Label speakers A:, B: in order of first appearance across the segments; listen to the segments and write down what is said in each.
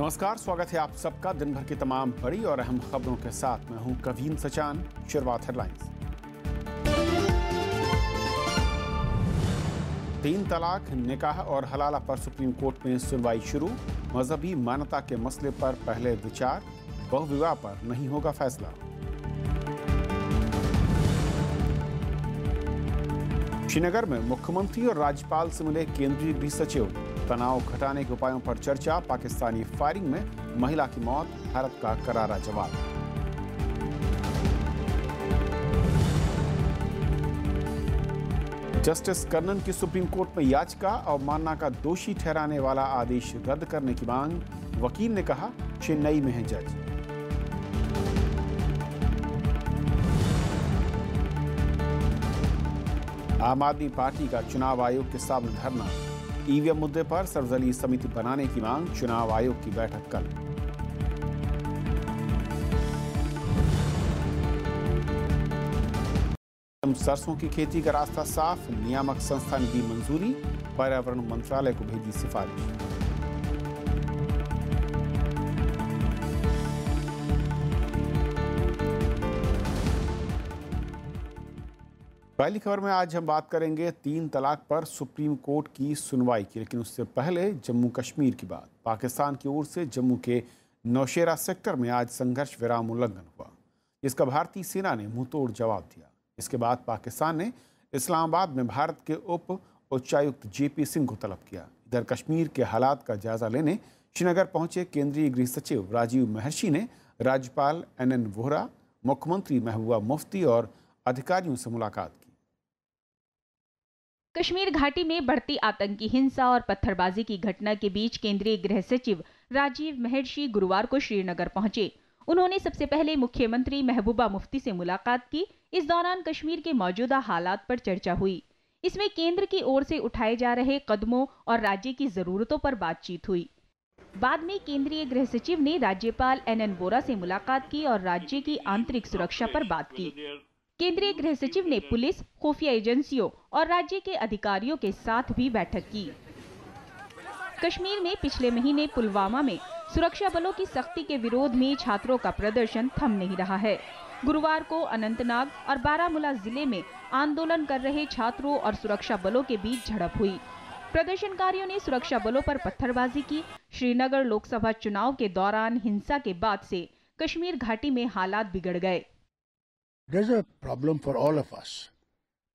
A: नमस्कार, स्वागत है आप सबका दिन भर की तमाम बड़ी और अहम खबरों के साथ। मैं हूं कवीन सचान। शुरुआत हेडलाइंस। 3 तलाक, निकाह और हलाला पर सुप्रीम कोर्ट में सुनवाई शुरू। मजहबी मान्यता के मसले पर पहले विचार, बहुविवाह पर नहीं होगा फैसला। श्रीनगर में मुख्यमंत्री और राज्यपाल से मिले केंद्रीय गृह सचिव। तनाव घटाने के उपायों पर चर्चा। पाकिस्तानी फायरिंग में महिला की मौत, भारत का करारा जवाब। जस्टिस कर्नन की सुप्रीम कोर्ट में याचिका। अवमानना का दोषी ठहराने वाला आदेश रद्द करने की मांग। वकील ने कहा चेन्नई में है जज। आम आदमी पार्टी का चुनाव आयोग के सामने धरना। ईवीएम मुद्दे पर सर्वदलीय समिति बनाने की मांग। चुनाव आयोग की बैठक कल। सरसों की खेती का रास्ता साफ। नियामक संस्था ने दी मंजूरी। पर्यावरण मंत्रालय को भेजी सिफारिश। पहली खबर में आज हम बात करेंगे 3 तलाक पर सुप्रीम कोर्ट की सुनवाई की, लेकिन उससे पहले जम्मू कश्मीर की बात। पाकिस्तान की ओर से जम्मू के नौशेरा सेक्टर में आज संघर्ष विराम उल्लंघन हुआ, जिसका भारतीय सेना ने मुंहतोड़ जवाब दिया। इसके बाद पाकिस्तान ने इस्लामाबाद में भारत के उप उच्चायुक्त जेपी सिंह को तलब किया। इधर कश्मीर के हालात का जायजा लेने श्रीनगर पहुंचे केंद्रीय गृह सचिव राजीव महर्षि ने राज्यपाल NN वोहरा, मुख्यमंत्री महबूबा मुफ्ती और अधिकारियों से मुलाकात की।
B: कश्मीर घाटी में बढ़ती आतंकी हिंसा और पत्थरबाजी की घटना के बीच केंद्रीय गृह सचिव राजीव महर्षि गुरुवार को श्रीनगर पहुंचे। उन्होंने सबसे पहले मुख्यमंत्री महबूबा मुफ्ती से मुलाकात की। इस दौरान कश्मीर के मौजूदा हालात पर चर्चा हुई। इसमें केंद्र की ओर से उठाए जा रहे कदमों और राज्य की जरूरतों पर बातचीत हुई। बाद में केंद्रीय गृह सचिव ने राज्यपाल NN वोहरा से मुलाकात की और राज्य की आंतरिक सुरक्षा पर बात की। केंद्रीय गृह सचिव ने पुलिस, खुफिया एजेंसियों और राज्य के अधिकारियों के साथ भी बैठक की। कश्मीर में पिछले महीने पुलवामा में सुरक्षा बलों की सख्ती के विरोध में छात्रों का प्रदर्शन थम नहीं रहा है। गुरुवार को अनंतनाग और बारामूला जिले में आंदोलन कर रहे छात्रों और सुरक्षा बलों के बीच झड़प हुई। प्रदर्शनकारियों ने सुरक्षा बलों पर पत्थरबाजी की। श्रीनगर लोकसभा चुनाव के दौरान हिंसा के बाद से कश्मीर घाटी में हालात बिगड़ गए।
C: There's a problem for all of us,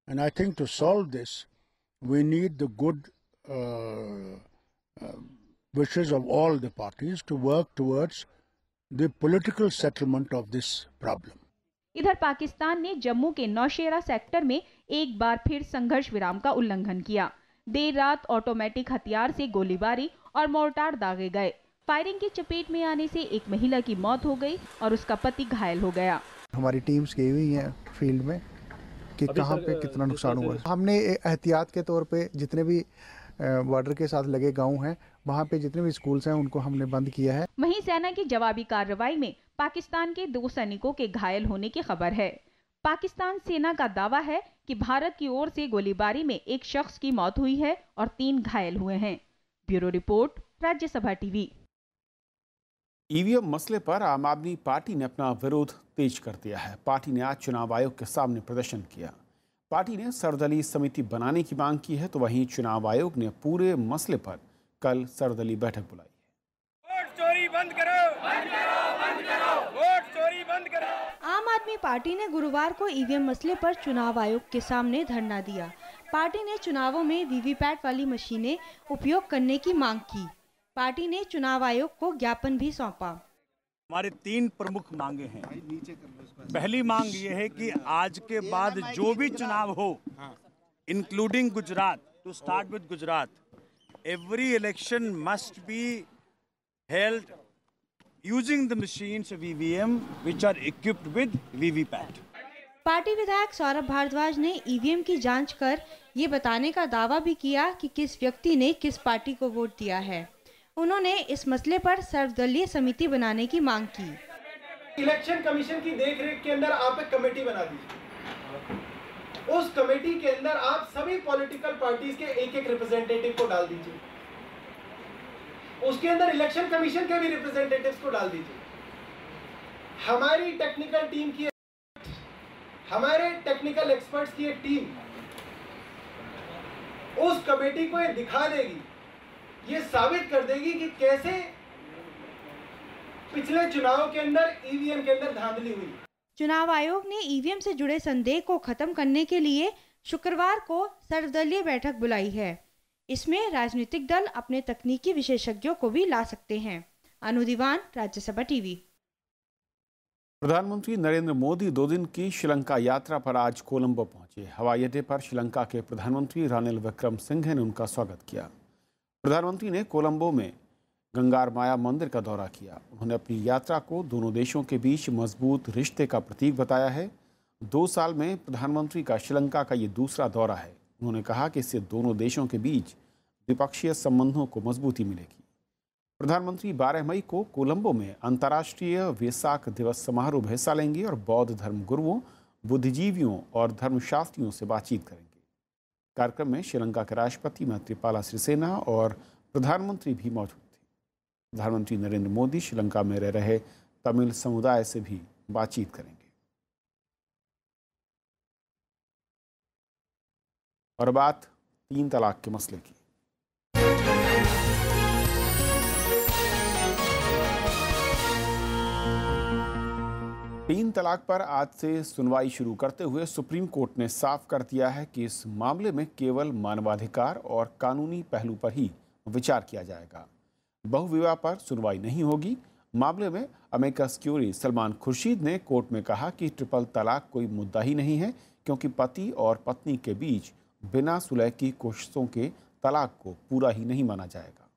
C: and I think to solve this, we need the good wishes of all the parties to work towards the political settlement of this problem.
B: इधर पाकिस्तान ने जम्मू के Nowshera sector में एक बार फिर संघर्ष विराम का उल्लंघन किया। देर रात ऑटोमेटिक हथियार से गोलीबारी और मोर्टार दागे गए। फायरिंग की चपेट में आने से एक महिला की मौत हो गई और उसका पति घायल हो गया।
D: हमारी टीम्स गई हुई हैं फील्ड में कि कहां पे कितना नुकसान हुआ। हमने एहतियात के तौर पे जितने भी बॉर्डर के साथ लगे गांव हैं, वहां पे जितने भी स्कूल्स हैं उनको हमने बंद किया है।
B: वहीं सेना की जवाबी कार्रवाई में पाकिस्तान के 2 सैनिकों के घायल होने की खबर है। पाकिस्तान सेना का दावा है कि भारत की ओर से गोलीबारी में एक शख्स की मौत हुई है और 3 घायल हुए हैं। Bureau report, Rajya Sabha TV.
A: EVM मसले पर आम आदमी पार्टी ने अपना विरोध तेज कर दिया है। पार्टी ने आज चुनाव आयोग के सामने प्रदर्शन किया। पार्टी ने सर्वदलीय समिति बनाने की मांग की है, तो वहीं चुनाव आयोग ने पूरे मसले पर कल सर्वदलीय बैठक बुलाई है।
E: वोट चोरी बंद करो, बंद करो, बंद करो, वोट चोरी बंद करो।
F: आम आदमी पार्टी ने गुरुवार को ईवीएम मसले पर चुनाव आयोग के सामने धरना दिया। पार्टी ने चुनावों में वीवीपैट वाली मशीनें उपयोग करने की मांग की। पार्टी ने चुनाव आयोग को ज्ञापन भी सौंपा।
G: हमारे 3 प्रमुख मांगे हैं। पहली मांग ये है कि आज के बाद जो भी चुनाव हो, including Gujarat, to start with Gujarat, every election must be held using the machines of EVM which are equipped with VVPAT.
F: Party विधायक सौरभ भारद्वाज ने ईवीएम की जांच कर ये बताने का दावा भी किया कि किस व्यक्ति ने किस पार्टी को वोट दिया है। उन्होंने इस मसले पर सर्वदलीय समिति बनाने की मांग की।
H: इलेक्शन कमीशन की देखरेख के अंदर आप एक कमेटी बना दीजिए। उस कमेटी के अंदर आप सभी पॉलिटिकल पार्टीज के एक-एक रिप्रेजेंटेटिव को डाल दीजिए। उसके अंदर इलेक्शन कमीशन के भी रिप्रेजेंटेटिव्स को डाल दीजिए। हमारी टेक्निकल टीम की, हमारे टेक्निकल एक्सपर्ट्स की एक टीम उस कमेटी को ये दिखा देगी, ये साबित कर देगी कि कैसे पिछले चुनाव के अंदर ईवीएम के अंदर धांधली हुई।
F: चुनाव आयोग ने ईवीएम से जुड़े संदेह को खत्म करने के लिए शुक्रवार को सर्वदलीय बैठक बुलाई है। इसमें राजनीतिक दल अपने तकनीकी विशेषज्ञों को भी ला सकते हैं। अनु दीवान, राज्यसभा टीवी।
A: प्रधानमंत्री नरेंद्र मोदी 2 दिन की श्रीलंका यात्रा पर आज कोलंबो पहुंचे। हवाई अड्डे पर श्रीलंका के प्रधानमंत्री रानिल विक्रमसिंघे ने उनका स्वागत किया। प्रधानमंत्री ने कोलंबो में गंगार माया मंदिर का दौरा किया। उन्होंने अपनी यात्रा को दोनों देशों के बीच मजबूत रिश्ते का प्रतीक बताया है। 2 साल में प्रधानमंत्री का श्रीलंका का ये दूसरा दौरा है। उन्होंने कहा कि इससे दोनों देशों के बीच द्विपक्षीय संबंधों को मजबूती मिलेगी। प्रधानमंत्री 12 मई को कोलंबो में अंतर्राष्ट्रीय वेसाक दिवस समारोह में हिस्सा लेंगे और बौद्ध धर्म गुरुओं, बुद्धिजीवियों और धर्मशास्त्रियों से बातचीत करेंगे। कार्यक्रम में श्रीलंका के राष्ट्रपति मैत्रीपाला सिरिसेना और प्रधानमंत्री भी मौजूद थे। प्रधानमंत्री नरेंद्र मोदी श्रीलंका में रह रहे तमिल समुदाय से भी बातचीत करेंगे। और बात 3 तलाक के मसले की। तीन तलाक पर आज से सुनवाई शुरू करते हुए सुप्रीम कोर्ट ने साफ कर दिया है कि इस मामले में केवल मानवाधिकार और कानूनी पहलू पर ही विचार किया जाएगा। बहुविवाह पर सुनवाई नहीं होगी। मामले में अमिकस क्यूरी सलमान खुर्शीद ने कोर्ट में कहा कि ट्रिपल तलाक कोई मुद्दा ही नहीं है, क्योंकि पति और पत्नी के बीच बिना सुलह की कोशिशों के तलाक को पूरा ही नहीं माना जाएगा।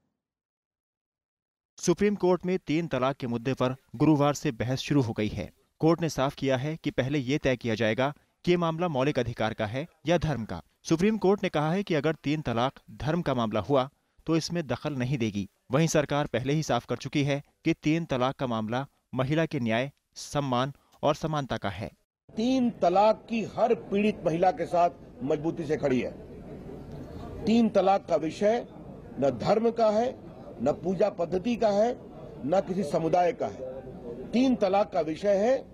I: सुप्रीम कोर्ट में 3 तलाक के मुद्दे पर गुरुवार से बहस शुरू हो गई है। कोर्ट ने साफ किया है कि पहले ये तय किया जाएगा कि ये मामला मौलिक अधिकार का है या धर्म का। सुप्रीम कोर्ट ने कहा है कि अगर 3 तलाक धर्म का मामला हुआ तो इसमें दखल नहीं देगी। वहीं सरकार पहले ही साफ कर चुकी है कि 3 तलाक का मामला महिला के न्याय, सम्मान और समानता का है।
J: 3 तलाक की हर पीड़ित महिला के साथ मजबूती से खड़ी है। 3 तलाक का विषय न धर्म का है, न पूजा पद्धति का है, न किसी समुदाय का है। 3 तलाक का विषय है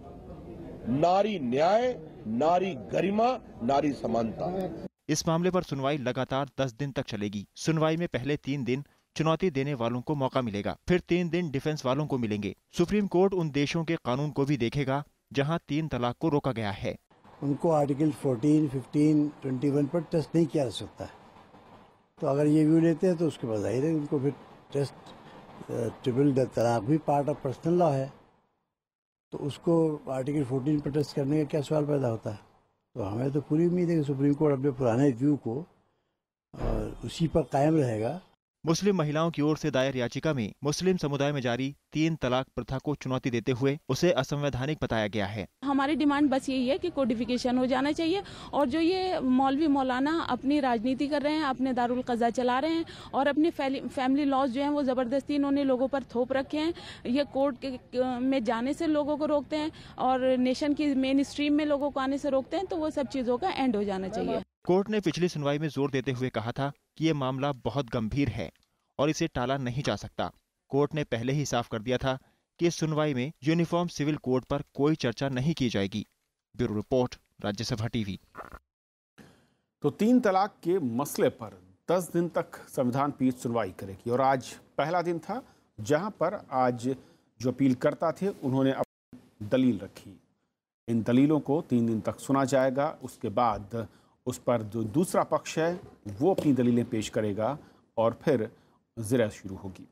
J: नारी न्याय, नारी गरिमा, नारी समानता।
I: इस मामले पर सुनवाई लगातार 10 दिन तक चलेगी। सुनवाई में पहले 3 दिन चुनौती देने वालों को मौका मिलेगा, फिर 3 दिन डिफेंस वालों को मिलेंगे। सुप्रीम कोर्ट उन देशों के कानून को भी देखेगा जहां 3 तलाक को रोका गया है।
K: उनको आर्टिकल 14, 15, 21 पर टेस्ट नहीं किया जा सकता है। तो अगर ये व्यू लेते हैं तो उसके बाद जाहिर है उनको फिर टेस्ट ट्रिपल तलाक भी पार्ट ऑफ पर्सनल लॉ है, तो उसको आर्टिकल 14 पर टेस्ट करने का क्या सवाल पैदा होता है। तो हमें तो पूरी उम्मीद है कि सुप्रीम कोर्ट अपने पुराने व्यू को उसी पर कायम रहेगा।
I: मुस्लिम महिलाओं की ओर से दायर याचिका में मुस्लिम समुदाय में जारी 3 तलाक प्रथा को चुनौती देते हुए उसे असंवैधानिक बताया गया है।
L: हमारी डिमांड बस यही है कि कोडिफिकेशन हो जाना चाहिए, और जो ये मौलवी मौलाना अपनी राजनीति कर रहे हैं, अपने दारुल कज़ा चला रहे हैं और अपने फैमिली लॉज जो हैं वो जबरदस्ती इन्होंने लोगों पर थोप रखे हैं। ये कोर्ट में जाने से लोगों को रोकते हैं और नेशन की मेन स्ट्रीम में लोगों को आने से रोकते हैं, तो वो सब चीजों का एंड हो जाना चाहिए।
I: कोर्ट ने पिछली सुनवाई में जोर देते हुए कहा था कि ये मामला बहुत गंभीर है और इसे टाला नहीं जा सकता। कोर्ट ने पहले ही साफ कर दिया था कि इस सुनवाई में यूनिफॉर्म सिविल कोड पर कोई चर्चा नहीं की जाएगी। Bureau report, Rajya Sabha TV.
A: तो 3 तलाक के मसले पर 10 दिन तक संविधान पीठ सुनवाई करेगी और आज पहला दिन था जहां पर आज जो अपीलकर्ता थे उन्होंने अपनी दलील रखी। इन दलीलों को 3 दिन तक सुना जाएगा। उसके बाद उस पर जो दूसरा पक्ष है वो अपनी दलीलें पेश करेगा और फिर ज़िरा शुरू होगी।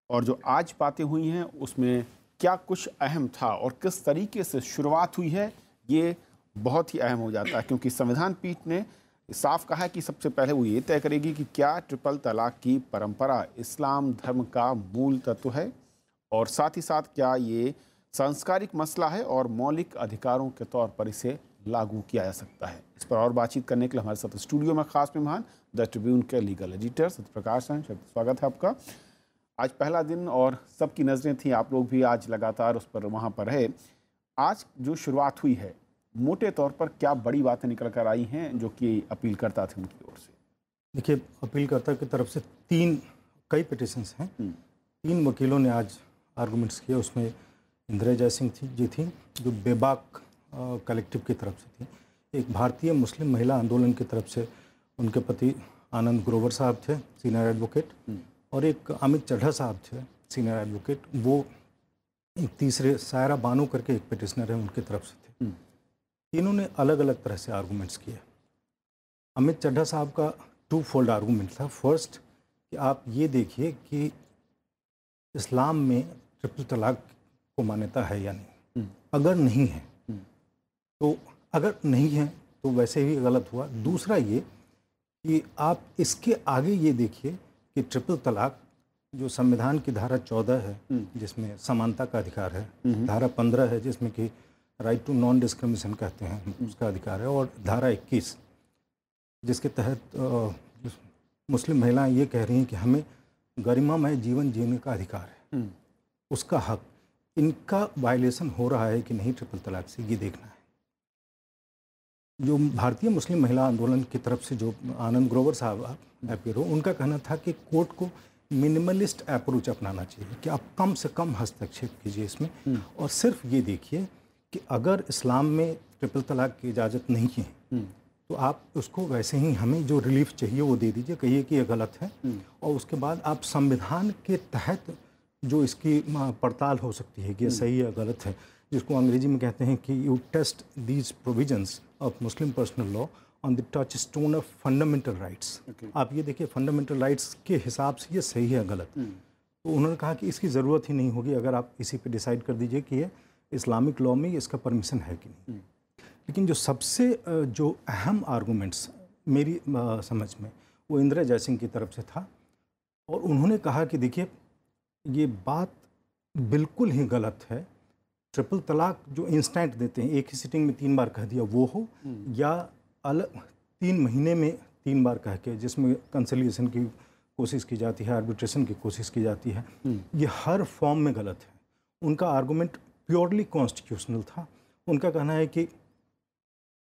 A: और जो आज बातें हुई हैं उसमें क्या कुछ अहम था और किस तरीके से शुरुआत हुई है, ये बहुत ही अहम हो जाता है, क्योंकि संविधान पीठ ने साफ कहा है कि सबसे पहले वो ये तय करेगी कि क्या ट्रिपल तलाक की परंपरा इस्लाम धर्म का मूल तत्व है और साथ ही साथ क्या ये सांस्कारिक मसला है और मौलिक अधिकारों के तौर पर इसे लागू किया जा सकता है। इस पर और बातचीत करने के लिए हमारे साथ स्टूडियो में खास मेहमान द ट्रिब्यून के लीगल एडिटर सत्यप्रकाश हैं। स्वागत है आपका। आज पहला दिन और सबकी नज़रें थी, आप लोग भी आज लगातार उस पर वहाँ पर रहे। आज जो शुरुआत हुई है, मोटे तौर पर क्या बड़ी बातें निकल कर आई हैं जो कि अपीलकर्ता थे उनकी ओर से?
M: देखिए, अपीलकर्ता की तरफ से कई पिटिशंस हैं। 3 वकीलों ने आज आर्गूमेंट्स किए। उसमें इंदिरा जयसिंह जी थी जो बेबाक कलेक्टिव की तरफ से थी, एक भारतीय मुस्लिम महिला आंदोलन की तरफ से उनके पति आनंद ग्रोवर साहब थे सीनियर एडवोकेट, और एक अमित चड्ढा साहब थे सीनियर एडवोकेट, वो एक तीसरे सायरा बानो करके एक पिटिशनर है उनकी तरफ से थे। तीनों ने अलग अलग तरह से आर्गूमेंट्स किए। अमित चड्ढा साहब का 2 फोल्ड आर्गूमेंट था। फर्स्ट कि आप ये देखिए कि इस्लाम में ट्रिपल तलाक को मान्यता है या नहीं, अगर नहीं है तो अगर नहीं है तो वैसे ही गलत हुआ। दूसरा ये कि आप इसके आगे ये देखिए कि ट्रिपल तलाक जो संविधान की धारा 14 है जिसमें समानता का अधिकार है, धारा 15 है जिसमें कि राइट टू नॉन डिस्क्रिमिनेशन कहते हैं उसका अधिकार है, और धारा 21 जिसके तहत मुस्लिम महिलाएं ये कह रही हैं कि हमें गरिमामय जीवन जीने का अधिकार है, उसका हक, इनका वायलेशन हो रहा है कि नहीं ट्रिपल तलाक से, ये देखना है। जो भारतीय मुस्लिम महिला आंदोलन की तरफ से जो आनंद ग्रोवर साहब अपीयर हो, उनका कहना था कि कोर्ट को मिनिमलिस्ट अप्रोच अपनाना चाहिए कि आप कम से कम हस्तक्षेप कीजिए इसमें, और सिर्फ ये देखिए कि अगर इस्लाम में ट्रिपल तलाक की इजाज़त नहीं है तो आप उसको वैसे ही हमें जो रिलीफ चाहिए वो दे दीजिए, कहिए कि ये गलत है, और उसके बाद आप संविधान के तहत जो इसकी पड़ताल हो सकती है कि ये सही है गलत है, जिसको अंग्रेजी में कहते हैं कि you test these provisions of Muslim personal law on the touchstone of fundamental rights. आप ये देखिए फंडामेंटल राइट्स के हिसाब से ये सही है गलत। तो उन्होंने कहा कि इसकी ज़रूरत ही नहीं होगी अगर आप इसी पे डिसाइड कर दीजिए कि ये इस्लामिक लॉ में इसका परमिशन है कि नहीं। लेकिन जो सबसे जो अहम आर्गूमेंट्स मेरी समझ में वो इंदिरा जयसिंह की तरफ से था, और उन्होंने कहा कि देखिए ये बात बिल्कुल ही गलत है, ट्रिपल तलाक जो इंस्टेंट देते हैं, एक ही सिटिंग में 3 बार कह दिया वो हो, या अलग 3 महीने में 3 बार कह के जिसमें कंसिलिएशन की कोशिश की जाती है, आर्बिट्रेशन की कोशिश की जाती है, ये हर फॉर्म में गलत है। उनका आर्गूमेंट प्योरली कॉन्स्टिट्यूशनल था। उनका कहना है कि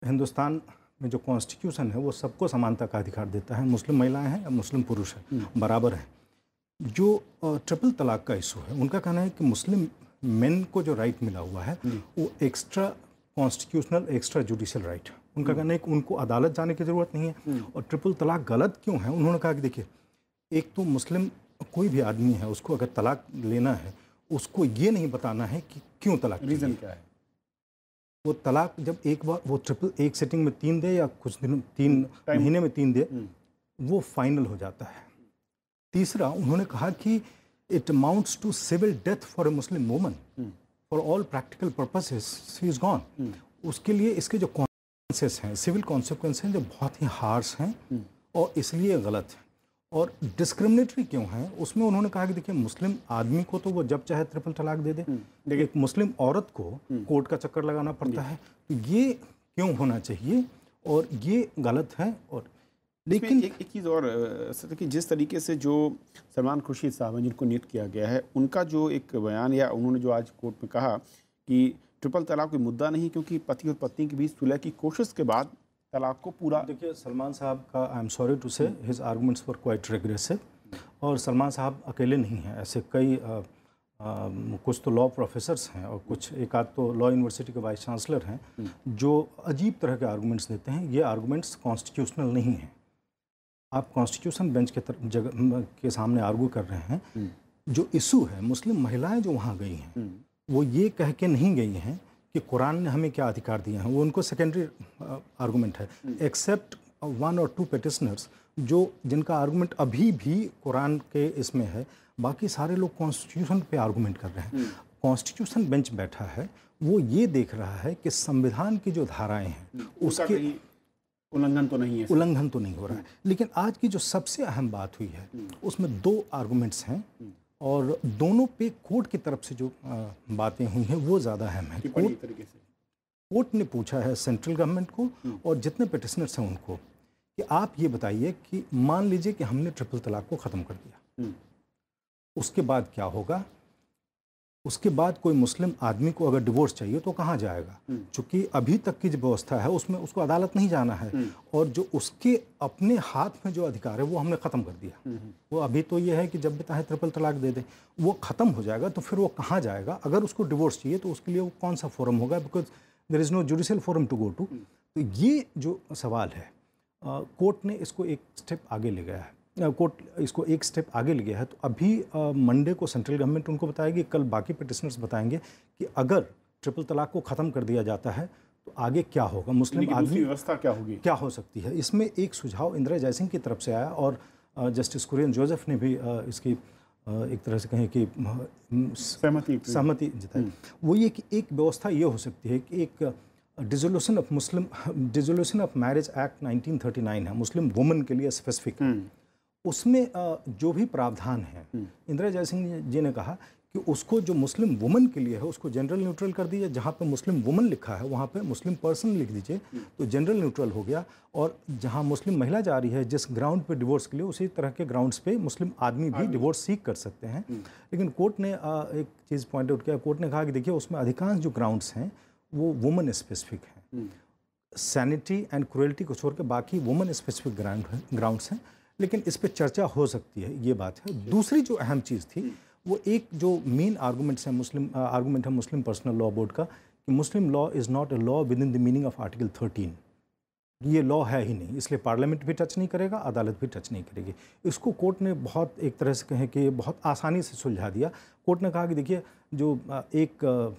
M: हिंदुस्तान में जो कॉन्स्टिट्यूशन है वो सबको समानता का अधिकार देता है, मुस्लिम महिलाएं हैं या मुस्लिम पुरुष हैं बराबर हैं। जो ट्रिपल तलाक का इशू है, उनका कहना है कि मुस्लिम मेन को जो राइट मिला हुआ है वो extra constitutional extra judicial right है। उनका कहना है कि उनको अदालत जाने की ज़रूरत नहीं है। और ट्रिपल तलाक गलत क्यों है, उन्होंने कहा कि देखिए एक तो मुस्लिम कोई भी आदमी है उसको अगर तलाक लेना है उसको ये नहीं बताना है कि क्यों तलाक, रीज़न क्या है। वो तलाक जब एक बार वो ट्रिपल एक सेटिंग में 3 दे या कुछ दिन 3 महीने में 3 दे, वो फाइनल हो जाता है। तीसरा उन्होंने कहा कि it amounts to civil death for a Muslim woman, for all practical purposes she is gone. उसके लिए इसके जो कॉन्सिक्वेंसेस हैं, सिविल कॉन्सिक्वेंस हैं, जो बहुत ही हार्श हैं और इसलिए गलत है। और डिस्क्रिमिनेटरी क्यों है, उसमें उन्होंने कहा कि देखिए मुस्लिम आदमी को तो वो जब चाहे ट्रिपल तलाक दे दे, लेकिन एक मुस्लिम औरत को कोर्ट का चक्कर लगाना पड़ता है, तो ये क्यों होना चाहिए और ये गलत है। और
A: लेकिन एक चीज़ और सर कि जिस तरीके से जो सलमान खुर्शीद साहब जिनको नियुक्त किया गया है, उनका जो एक बयान या उन्होंने जो आज कोर्ट में कहा कि ट्रिपल तलाक कोई मुद्दा नहीं क्योंकि पति और पत्नी के बीच सुलह की कोशिश के बाद तलाक को पूरा।
M: देखिए सलमान साहब का आई एम सॉरी टू से his arguments were quite regressive, और सलमान साहब अकेले नहीं हैं, ऐसे कई कुछ तो लॉ प्रोफेसर्स हैं और कुछ एक आध तो लॉ यूनिवर्सिटी के वाइस चांसलर हैं जो अजीब तरह के आर्गूमेंट्स देते हैं। ये आर्गूमेंट्स कॉन्स्टिट्यूशनल नहीं हैं। आप कॉन्स्टिट्यूशन बेंच के सामने आर्गू कर रहे हैं। जो इशू है, मुस्लिम महिलाएं जो वहाँ गई हैं वो ये कह के नहीं गई हैं कि कुरान ने हमें क्या अधिकार दिए हैं, वो उनको सेकेंडरी आर्गूमेंट है, एक्सेप्ट 1 और 2 पिटिशनर्स जो जिनका आर्गूमेंट अभी भी कुरान के इसमें है, बाकी सारे लोग कॉन्स्टिट्यूशन पे आर्गूमेंट कर रहे हैं। कॉन्स्टिट्यूशन बेंच बैठा है, वो ये देख रहा है कि संविधान की जो धाराएं हैं उसके
A: उल्लंघन तो नहीं है,
M: उल्लंघन तो नहीं हो रहा है। लेकिन आज की जो सबसे अहम बात हुई है उसमें 2 आर्गूमेंट्स हैं और दोनों पे कोर्ट की तरफ से जो बातें हुई हैं वो ज़्यादा अहम है। कोर्ट ने पूछा है सेंट्रल गवर्नमेंट को और जितने पिटिशनर्स हैं उनको कि आप ये बताइए कि मान लीजिए कि हमने ट्रिपल तलाक को ख़त्म कर दिया, उसके बाद क्या होगा। उसके बाद कोई मुस्लिम आदमी को अगर डिवोर्स चाहिए तो कहाँ जाएगा? चूंकि अभी तक की जो व्यवस्था है उसमें उसको अदालत नहीं जाना है, और जो उसके अपने हाथ में जो अधिकार है वो हमने ख़त्म कर दिया। वो अभी तो ये है कि जब भी चाहे ट्रिपल तलाक दे दे, वो ख़त्म हो जाएगा। तो फिर वो कहाँ जाएगा? अगर उसको डिवोर्स चाहिए तो उसके लिए वो कौन सा फोरम होगा? Because there is no judicial forum to go to. तो ये जो सवाल है, कोर्ट ने इसको एक स्टेप आगे ले गया है, कोर्ट इसको एक स्टेप आगे ले गया है। तो अभी मंडे को सेंट्रल गवर्नमेंट उनको बताएगी, कल बाकी पिटिशनर्स बताएंगे कि अगर ट्रिपल तलाक को ख़त्म कर दिया जाता है तो आगे क्या होगा, मुस्लिम आदमी
A: व्यवस्था क्या होगी,
M: क्या हो सकती है। इसमें एक सुझाव इंदिरा जयसिंह की तरफ से आया और जस्टिस कुरियन जोसेफ ने भी इसकी एक तरह से कहें कि सहमति जताई। वो ये कि एक व्यवस्था ये हो सकती है कि एक डिसोल्यूशन ऑफ मैरिज एक्ट 1939 है, मुस्लिम वुमेन के लिए स्पेसिफिक है। उसमें जो भी प्रावधान है, इंदिरा जयसिंह जी ने कहा कि उसको जो मुस्लिम वुमन के लिए है उसको जनरल न्यूट्रल कर दीजिए। जहाँ पे मुस्लिम वुमन लिखा है वहाँ पे मुस्लिम पर्सन लिख दीजिए, तो जनरल न्यूट्रल हो गया। और जहाँ मुस्लिम महिला जा रही है जिस ग्राउंड पे डिवोर्स के लिए, उसी तरह के ग्राउंड्स पे मुस्लिम आदमी भी डिवोर्स सीख कर सकते हैं। लेकिन कोर्ट ने एक चीज़ पॉइंट आउट किया। कोर्ट ने कहा कि देखिए उसमें अधिकांश जो ग्राउंड्स हैं वो वुमन स्पेसिफिक हैं, सैनिटी एंड क्रुएल्टी को छोड़ के बाकी वुमन स्पेसिफिक ग्राउंड्स हैं। लेकिन इस पर चर्चा हो सकती है, ये बात है। दूसरी जो अहम चीज़ थी वो एक जो मेन आर्गूमेंट्स है मुस्लिम पर्सनल लॉ बोर्ड का, कि मुस्लिम law is not a law with in the meaning of article 13। ये लॉ है ही नहीं, इसलिए पार्लियामेंट भी टच नहीं करेगा, अदालत भी टच नहीं करेगी। इसको कोर्ट ने बहुत एक तरह से कहें कि बहुत आसानी से सुलझा दिया। कोर्ट ने कहा कि देखिए जो एक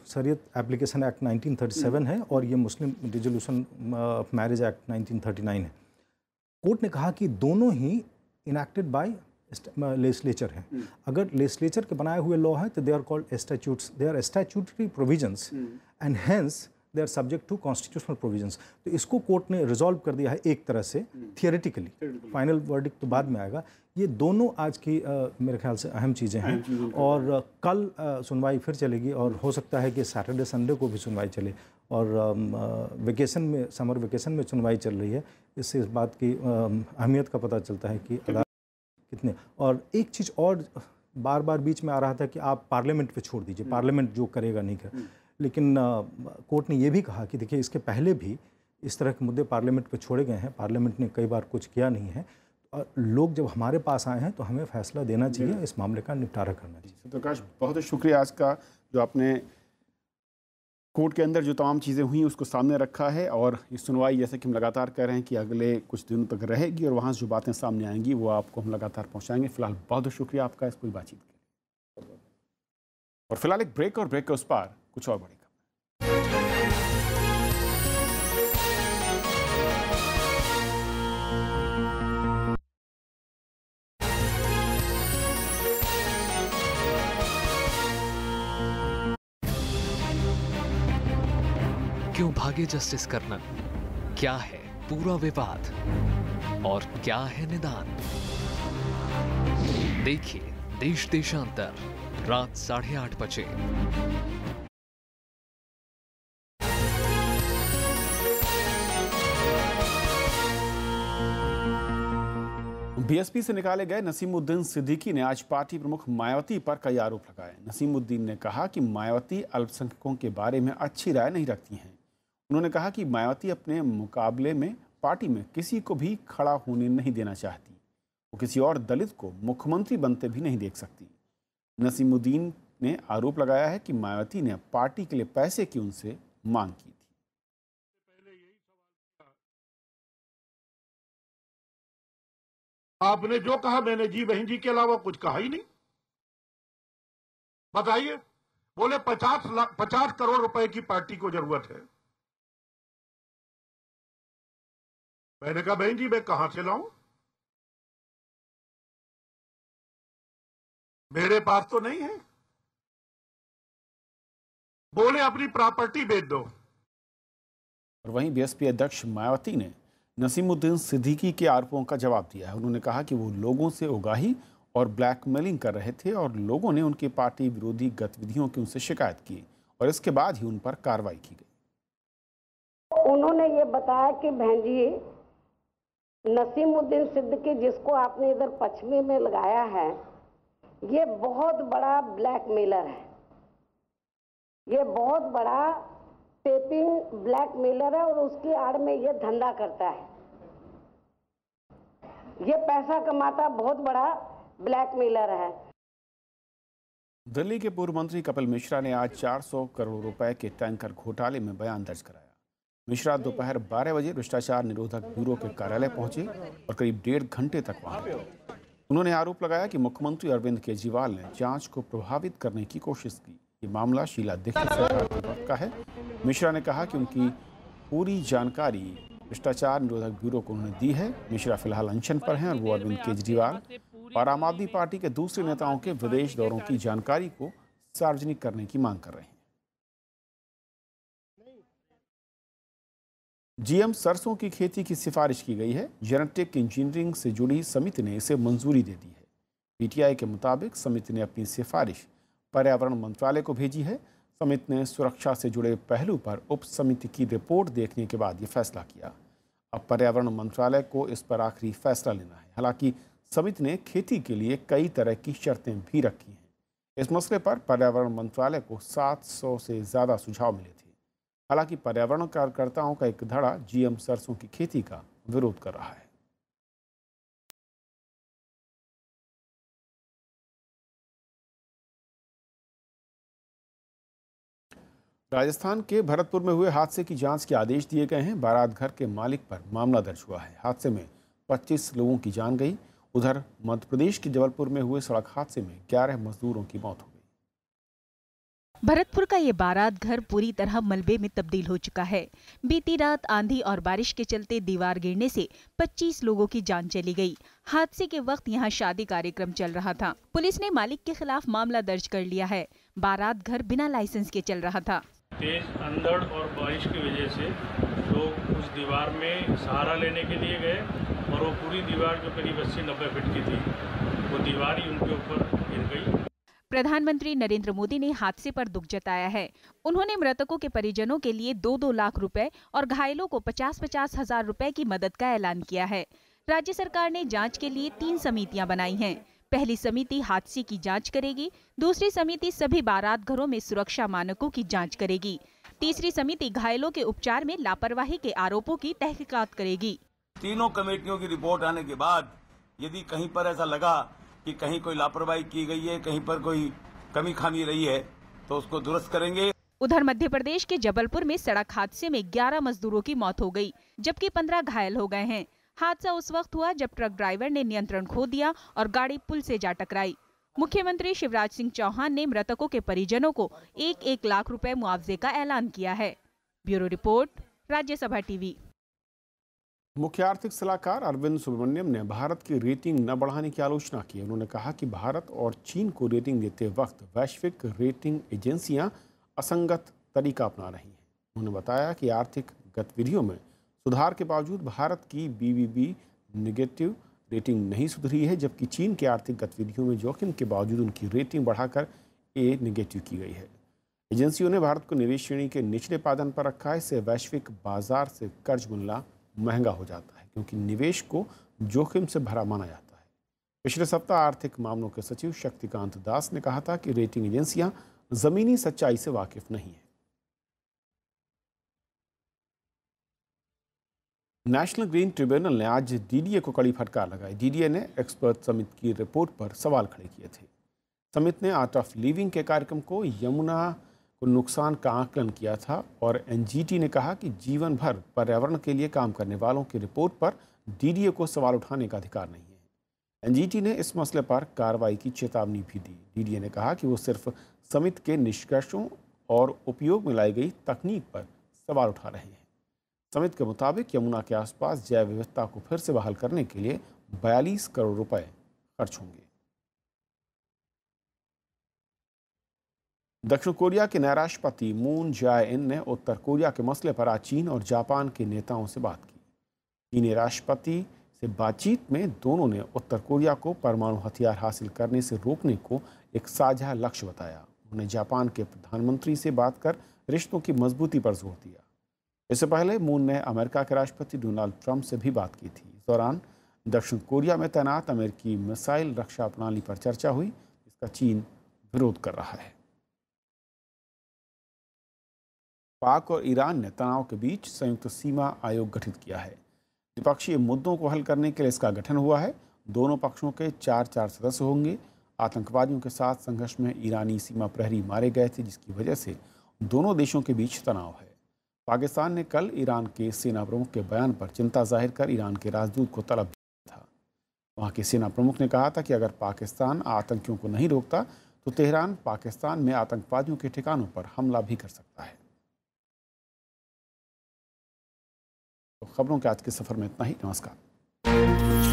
M: शरीयत एप्लीकेशन एक्ट 1937 है और ये मुस्लिम डिसोल्यूशन ऑफ मैरिज एक्ट 1939 है। कोर्ट ने कहा कि दोनों ही इनैक्टेड बाय लेजिस्लेचर हैं। अगर लेजिस्लेचर के बनाए हुए लॉ हैं तो they are called statutes, they are statutory provisions and hence they are subject to constitutional provisions. तो इसको कोर्ट ने रिजॉल्व कर दिया है एक तरह से थियोरेटिकली, फाइनल वर्डिक्ट तो बाद में आएगा। ये दोनों आज की मेरे ख्याल से अहम चीज़ें हैं। और कल सुनवाई फिर चलेगी और हो सकता है कि सैटरडे संडे को भी सुनवाई चले। और वेकेशन में, समर वेकेशन में सुनवाई चल रही है। इससे इस बात की अहमियत का पता चलता है कि अदालत कितने। और एक चीज़ और बार बार बीच में आ रहा था कि आप पार्लियामेंट पे छोड़ दीजिए, पार्लियामेंट जो करेगा नहीं कर। लेकिन कोर्ट ने ये भी कहा कि देखिए इसके पहले भी इस तरह के मुद्दे पार्लियामेंट पे छोड़े गए हैं, पार्लियामेंट ने कई बार कुछ किया नहीं है। और लोग जब हमारे पास आए हैं तो हमें फैसला देना चाहिए, इस मामले का निपटारा करना चाहिए।
A: प्रकाश, बहुत बहुत शुक्रिया आज का, जो आपने कोर्ट के अंदर जो तमाम चीज़ें हुई उसको सामने रखा है। और ये सुनवाई जैसे कि हम लगातार कह रहे हैं कि अगले कुछ दिनों तक रहेगी और वहाँ से जो बातें सामने आएंगी वो आपको हम लगातार पहुँचाएंगे। फिलहाल बहुत बहुत शुक्रिया आपका इस पूरी बातचीत के लिए। और फिलहाल एक ब्रेक, और ब्रेक के उस पार कुछ और बड़ी खबर।
N: क्यों भागे जस्टिस करना? क्या है पूरा विवाद और क्या है निदान? देखिए देश देशांतर रात 8:30 बजे।
A: बीएसपी से निकाले गए नसीमुद्दीन सिद्दीकी ने आज पार्टी प्रमुख मायावती पर कई आरोप लगाए। नसीमुद्दीन ने कहा कि मायावती अल्पसंख्यकों के बारे में अच्छी राय नहीं रखती हैं। उन्होंने कहा कि मायावती अपने मुकाबले में पार्टी में किसी को भी खड़ा होने नहीं देना चाहती। वो किसी और दलित को मुख्यमंत्री बनते भी नहीं देख सकती। नसीमुद्दीन ने आरोप लगाया है कि मायावती ने पार्टी के लिए पैसे की उनसे मांग की थी।
O: आपने जो कहा मैंने जी बहन जी के अलावा कुछ कहा ही नहीं। बताइए, बोले 50 करोड़ रुपए की पार्टी को जरूरत है। मैंने कहा बहन जी मैं कहां से लाऊं, मेरे पास तो नहीं है। बोले अपनी प्रॉपर्टी बेच दो।
A: और वहीं बीएसपी अध्यक्ष मायावती ने नसीमुद्दीन सिद्दीकी के आरोपों का जवाब दिया है। उन्होंने कहा कि वो लोगों से उगाही और ब्लैकमेलिंग कर रहे थे और लोगों ने उनकी पार्टी विरोधी गतिविधियों की उनसे शिकायत की और इसके बाद ही उन पर कार्रवाई की गई।
P: उन्होंने ये बताया कि बहन जी नसीमुद्दीन सिद्दीकी जिसको आपने इधर पश्चिमी में लगाया है, ये बहुत बड़ा ब्लैकमेलर है। ये बहुत बड़ा टेपिंग ब्लैकमेलर है और उसकी आड़ में ये धंधा करता है। ये पैसा कमाता बहुत बड़ा ब्लैकमेलर है।
A: दिल्ली के पूर्व मंत्री कपिल मिश्रा ने आज 400 करोड़ रुपए के टैंकर घोटाले में बयान दर्ज कराया। मिश्रा दोपहर 12 बजे भ्रष्टाचार निरोधक ब्यूरो के कार्यालय पहुंचे और करीब 1.5 घंटे तक वहां रहे। उन्होंने आरोप लगाया कि मुख्यमंत्री अरविंद केजरीवाल ने जांच को प्रभावित करने की कोशिश की। ये मामला शीला दीक्षित सरकार के वक्त का है। मिश्रा ने कहा कि उनकी पूरी जानकारी भ्रष्टाचार निरोधक ब्यूरो को उन्होंने दी है। मिश्रा फिलहाल अनशन पर हैं और वो अरविंद केजरीवाल और आम आदमी पार्टी के दूसरे नेताओं के विदेश दौरों की जानकारी को सार्वजनिक करने की मांग कर रहे हैं। जीएम सरसों की खेती की सिफारिश की गई है। जेनेटिक इंजीनियरिंग से जुड़ी समिति ने इसे मंजूरी दे दी है। पीटीआई के मुताबिक समिति ने अपनी सिफारिश पर्यावरण मंत्रालय को भेजी है। समिति ने सुरक्षा से जुड़े पहलू पर उप समिति की रिपोर्ट देखने के बाद ये फैसला किया। अब पर्यावरण मंत्रालय को इस पर आखिरी फैसला लेना है। हालांकि समिति ने खेती के लिए कई तरह की शर्तें भी रखी हैं। इस मसले पर पर्यावरण मंत्रालय को 700 से ज़्यादा सुझाव मिले थे। हालांकि पर्यावरण कार्यकर्ताओं का एक धड़ा जीएम सरसों की खेती का विरोध कर रहा है। राजस्थान के भरतपुर में हुए हादसे की जांच के आदेश दिए गए हैं। बारात घर के मालिक पर मामला दर्ज हुआ है। हादसे में 25 लोगों की जान गई। उधर मध्य प्रदेश के जबलपुर में हुए सड़क हादसे में 11 मजदूरों की मौत हो गई।
B: भरतपुर का ये बारात घर पूरी तरह मलबे में तब्दील हो चुका है। बीती रात आंधी और बारिश के चलते दीवार गिरने से 25 लोगों की जान चली गई। हादसे के वक्त यहाँ शादी कार्यक्रम चल रहा था। पुलिस ने मालिक के खिलाफ मामला दर्ज कर लिया है। बारात घर बिना लाइसेंस के चल रहा था।
Q: तेज अंधड़ और बारिश की वजह से लोग उस दीवार में सहारा लेने के लिए गए और वो पूरी दीवार जो करीब 80-90 फीट की थी, वो दीवार ही उनके ऊपर गिर गई।
B: प्रधानमंत्री नरेंद्र मोदी ने हादसे पर दुख जताया है। उन्होंने मृतकों के परिजनों के लिए 2-2 लाख रुपए और घायलों को 50-50 हजार रुपए की मदद का ऐलान किया है। राज्य सरकार ने जांच के लिए 3 समितियां बनाई हैं। पहली समिति हादसे की जांच करेगी, दूसरी समिति सभी बारात घरों में सुरक्षा मानकों की जांच करेगी, तीसरी समिति घायलों के उपचार में लापरवाही के आरोपों की तहकीकात करेगी।
R: तीनों कमेटियों की रिपोर्ट आने के बाद यदि कहीं पर ऐसा लगा कि कहीं कोई लापरवाही की गई है, कहीं पर कोई कमी खामी रही है, तो उसको दुरुस्त करेंगे।
B: उधर मध्य प्रदेश के जबलपुर में सड़क हादसे में 11 मजदूरों की मौत हो गई, जबकि 15 घायल हो गए हैं। हादसा उस वक्त हुआ जब ट्रक ड्राइवर ने नियंत्रण खो दिया और गाड़ी पुल से जा टकराई। मुख्यमंत्री शिवराज सिंह चौहान ने मृतकों के परिजनों को 1-1 लाख रुपए मुआवजे का ऐलान किया है। Bureau report, Rajya Sabha TV.
A: मुख्य आर्थिक सलाहकार अरविंद सुब्रमण्यम ने भारत की रेटिंग न बढ़ाने की आलोचना की। उन्होंने कहा कि भारत और चीन को रेटिंग देते वक्त वैश्विक रेटिंग एजेंसियां असंगत तरीका अपना रही हैं। उन्होंने बताया कि आर्थिक गतिविधियों में सुधार के बावजूद भारत की BBB नेगेटिव रेटिंग नहीं सुधरी है, जबकि चीन की आर्थिक गतिविधियों में जोखिम के बावजूद उनकी रेटिंग बढ़ाकर A नेगेटिव की गई है। एजेंसियों ने भारत को निवेश श्रेणी के निचले पायदान पर रखा है। इससे वैश्विक बाजार से कर्ज मिलना महंगा हो जाता है, क्योंकि निवेश को जोखिम से भरा माना जाता है। पिछले सप्ताह आर्थिक मामलों के सचिव शक्तिकांत दास ने कहा था कि रेटिंग एजेंसियां जमीनी सच्चाई से वाकिफ नहीं है। नेशनल ग्रीन ट्रिब्यूनल ने आज DDA को कड़ी फटकार लगाई। DDA ने एक्सपर्ट समिति की रिपोर्ट पर सवाल खड़े किए थे। समिति ने आर्ट ऑफ लिविंग के कार्यक्रम को यमुना को नुकसान का आकलन किया था और NGT ने कहा कि जीवन भर पर्यावरण के लिए काम करने वालों की रिपोर्ट पर DDA को सवाल उठाने का अधिकार नहीं है। NGT ने इस मसले पर कार्रवाई की चेतावनी भी दी। DDA ने कहा कि वो सिर्फ समिति के निष्कर्षों और उपयोग में लाई गई तकनीक पर सवाल उठा रहे हैं। समिति के मुताबिक यमुना के आसपास जैव विविधता को फिर से बहाल करने के लिए 42 करोड़ रुपए खर्च होंगे। दक्षिण कोरिया के नए राष्ट्रपति मून जाए-इन ने उत्तर कोरिया के मसले पर आज चीन और जापान के नेताओं से बात की। चीनी राष्ट्रपति से बातचीत में दोनों ने उत्तर कोरिया को परमाणु हथियार हासिल करने से रोकने को एक साझा लक्ष्य बताया। उन्होंने जापान के प्रधानमंत्री से बात कर रिश्तों की मजबूती पर जोर दिया। इससे पहले मून ने अमेरिका के राष्ट्रपति डोनाल्ड ट्रंप से भी बात की थी। इस दौरान दक्षिण कोरिया में तैनात अमेरिकी मिसाइल रक्षा प्रणाली पर चर्चा हुई, जिसका चीन विरोध कर रहा है। पाक और ईरान ने तनाव के बीच संयुक्त सीमा आयोग गठित किया है। द्विपक्षीय मुद्दों को हल करने के लिए इसका गठन हुआ है। दोनों पक्षों के 4 सदस्य होंगे। आतंकवादियों के साथ संघर्ष में ईरानी सीमा प्रहरी मारे गए थे, जिसकी वजह से दोनों देशों के बीच तनाव है। पाकिस्तान ने कल ईरान के सेना प्रमुख के बयान पर चिंता जाहिर कर ईरान के राजदूत को तलब किया था। वहाँ के सेना प्रमुख ने कहा था कि अगर पाकिस्तान आतंकियों को नहीं रोकता तो तेहरान पाकिस्तान में आतंकवादियों के ठिकानों पर हमला भी कर सकता है। तो खबरों के आज के सफर में इतना ही। नमस्कार।